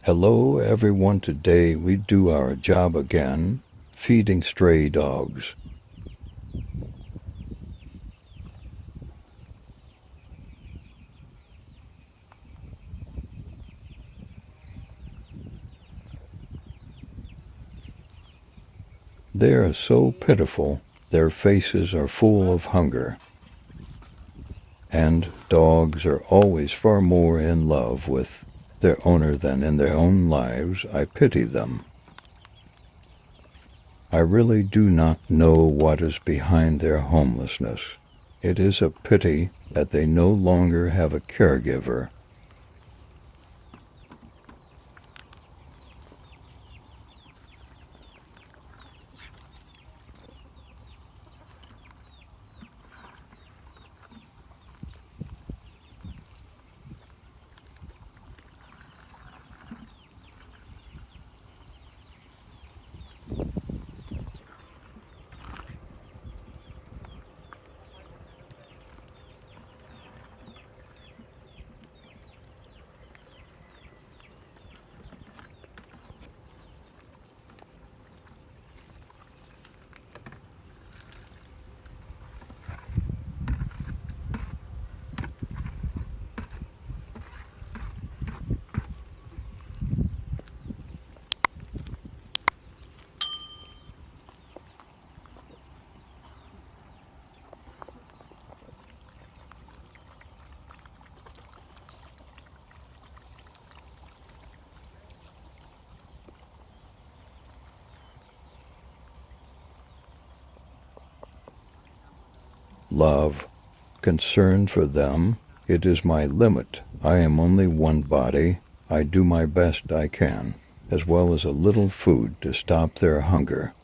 Hello everyone, today we do our job again, feeding stray dogs. They are so pitiful, their faces are full of hunger. And dogs are always far more in love with their owner than in their own lives. I pity them. I really do not know what is behind their homelessness. It is a pity that they no longer have a caregiver. Love, concern for them, it is my limit. I am only one body. I do my best I can, as well as a little food to stop their hunger.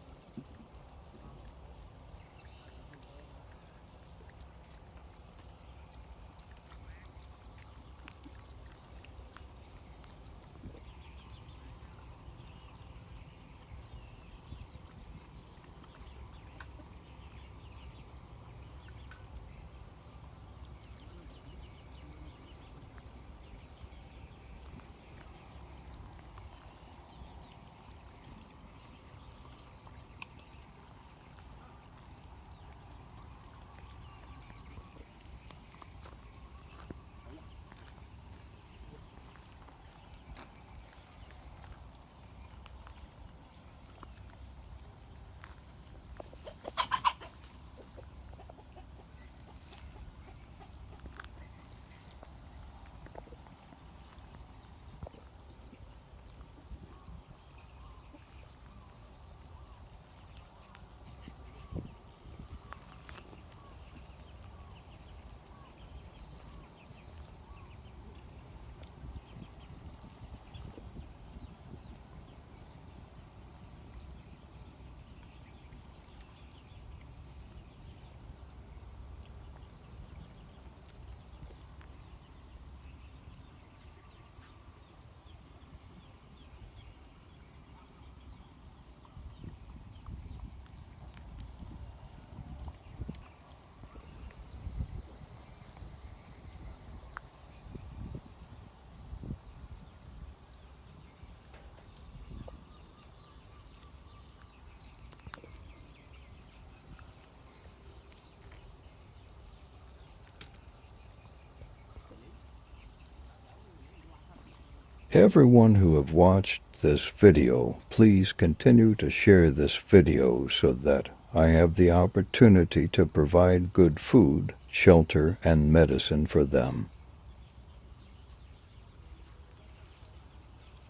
Everyone who have watched this video, please continue to share this video so that I have the opportunity to provide good food, shelter, and medicine for them.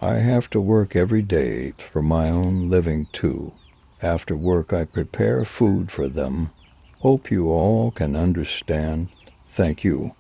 I have to work every day for my own living too. After work I prepare food for them. Hope you all can understand. Thank you.